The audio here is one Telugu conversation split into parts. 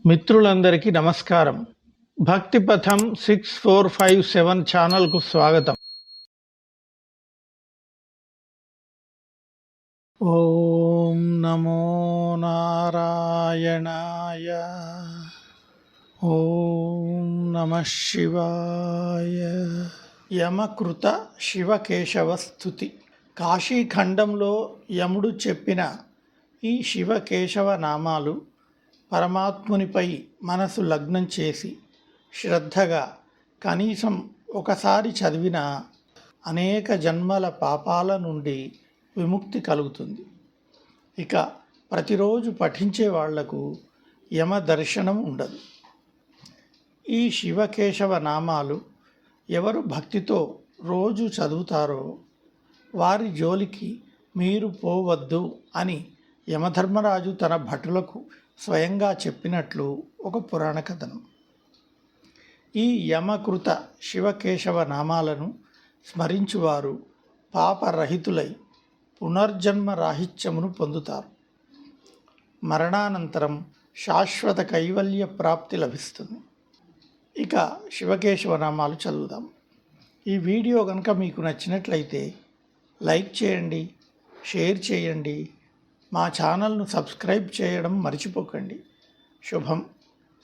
మిత్రులందరికీ నమస్కారం. భక్తి పథం 6457 ఛానల్కు స్వాగతం. ఓం నమో నారాయణాయ. ఓం నమః శివాయ. యమకృత శివకేశవ స్తుతి. కాశీఖండంలో యముడు చెప్పిన ఈ శివకేశవ నామాలు పరమాత్మునిపై మనసు లగ్నం చేసి శ్రద్ధగా కనీసం ఒకసారి చదివిన అనేక జన్మల పాపాల నుండి విముక్తి కలుగుతుంది. ఇక ప్రతిరోజు పఠించే వాళ్లకు యమ దర్శనం ఉండదు. ఈ శివకేశవ నామాలు ఎవరు భక్తితో రోజు చదువుతారో వారి జోలికి మీరు పోవద్దు అని యమధర్మరాజు తన భటులకు స్వయంగా చెప్పినట్లు ఒక పురాణ కథనం. ఈ యమకృత శివకేశవ నామాలను స్మరించువారు పాపరహితులై పునర్జన్మ రాహిత్యమును పొందుతారు. మరణానంతరం శాశ్వత కైవల్య ప్రాప్తి లభిస్తుంది. ఇక శివకేశవ నామాలు చదువుదాం. ఈ వీడియో కనుక మీకు నచ్చినట్లయితే లైక్ చేయండి, షేర్ చేయండి, మా ఛానల్ను సబ్స్క్రైబ్ చేయడం మర్చిపోకండి. శుభం.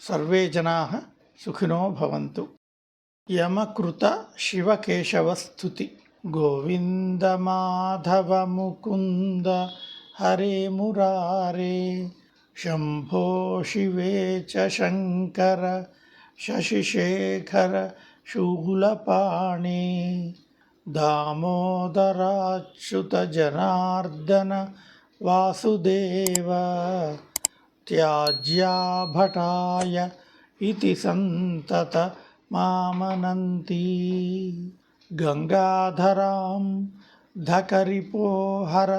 సర్వే జనాః సుఖినో భవంతు. యమకృత శివకేశవ స్తుతి. గోవింద మాధవ ముకుంద హరే మురారే, శంభో శివే చ శంకర శశిశేఖర శూలపాణి, దామోదరాచ్యుత జనార్దన వాసుదేవ, త్యాజ్యాభటాయ ఇతి సంతత మామనంతి, గంగాధరాం ధకరిపోహర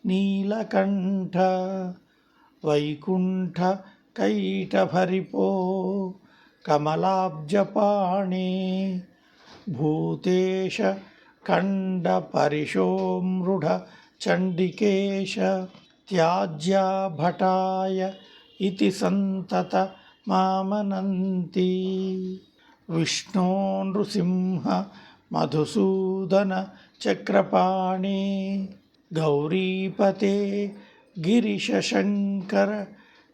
నీలకంఠ, వైకుంఠ కైటభరిపో కమలాబ్జపాణే, భూతేశ ఖండ పరిశోమృఢ చండికేశ, త్యాజ్యాభటాయ ఇతి సంతత మామనంతి, విష్ణో నృసింహ మధుసూదన చక్రపాణే, గౌరీపతే గిరిశశంకర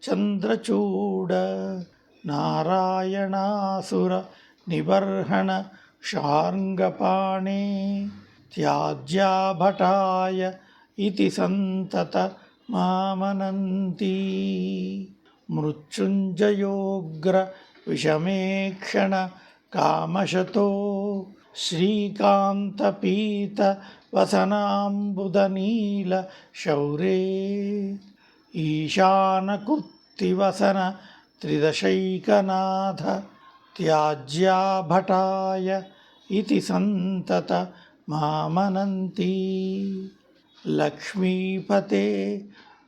చంద్రచూడ, నారాయణాసుర నిబర్హణ శార్ంగపాణే, త్యాజ్యాభటాయ ఇతి సంతత మామనంతి, మృత్యుంజయోగ్ర విషమేక్షణ కామశతో, శ్రీకాంతపీత వసనాంబుదనీల శౌరే, ఈశానకృత్తివసన త్రిదశైకనాథ, త్యాజ్యాభటాయ ఇతి సంతత మామనంతి, లక్ష్మీపతే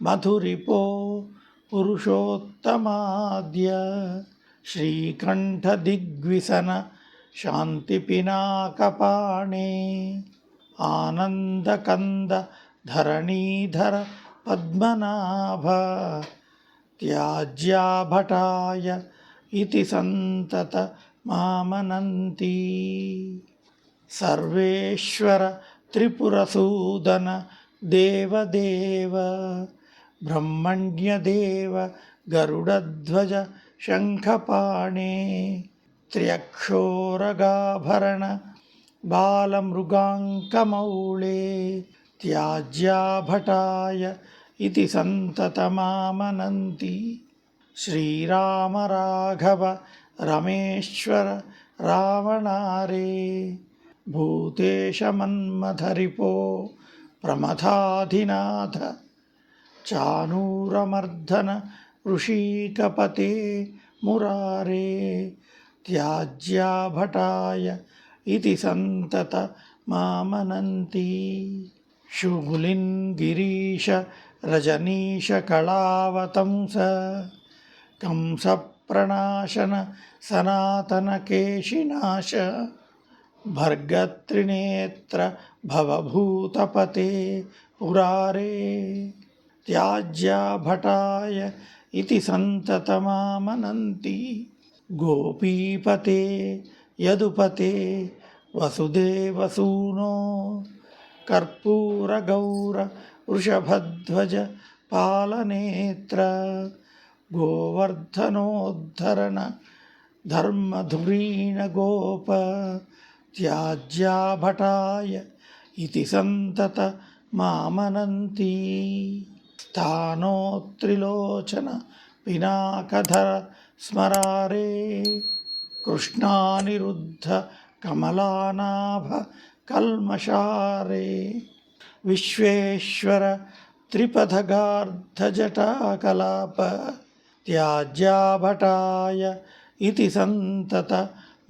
మధురిపో పురుషోత్తమాద్య, శ్రీకంఠ దిగ్విసన శాంతిపినాకపాణే, ఆనందకంద ధరణీధర పద్మనాభ, త్యాజ్యాభటాయ ఇతి సంతత మామనంతి, సర్వేశ్వర త్రిపురసూదన దేవదేవ, బ్రహ్మణ్యదేవ గరుడధ్వజ శంఖపాణే, త్ర్యక్షోరగాభరణ బాలమృగాంకమౌళే, త్యాజ్యాభటాయ ఇతి సంతత మామనంతి, శ్రీరామ రాఘవ రమేశ్వర రావణారే, భూతేశ మన్మథరిపో ప్రమథాధినాథ, చానూరమర్దన ఋషీకపతే మురారే, త్యాజ్యాభటాయ ఇతి సంతత మామనంతి, శుగులిన్ గిరీశ రజనీశ కళావతంస, కంస ప్రణాశన సనాతన కేశినాశ, భర్గత్రినేత్ర భవభూతపతే పురారే, త్యాజ్యాభటాయ इति सन्ततमामनन्ति गोपीपते यदुपते वसुदेवसूनो कर्पूरगौर वृषभध्वज पालनेत्र गोवर्धनोद्धरण धर्मधुरीण गोप त्याज्याभटाय इति सन्तत मामनन्ति स्थानोत्रिलोचन पिनाकधर स्मरारे कृष्णानिरुद्ध कमलानाभ कल्मषारे विश्वेश्वर त्रिपथगार्धजटाकलाप त्याज्याभटाय इति सन्तत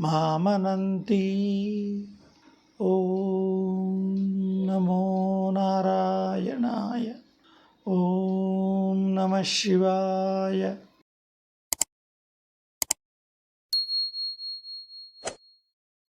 मामनन्ति ॐ नमो नारायणाय ॐ नमः शिवाय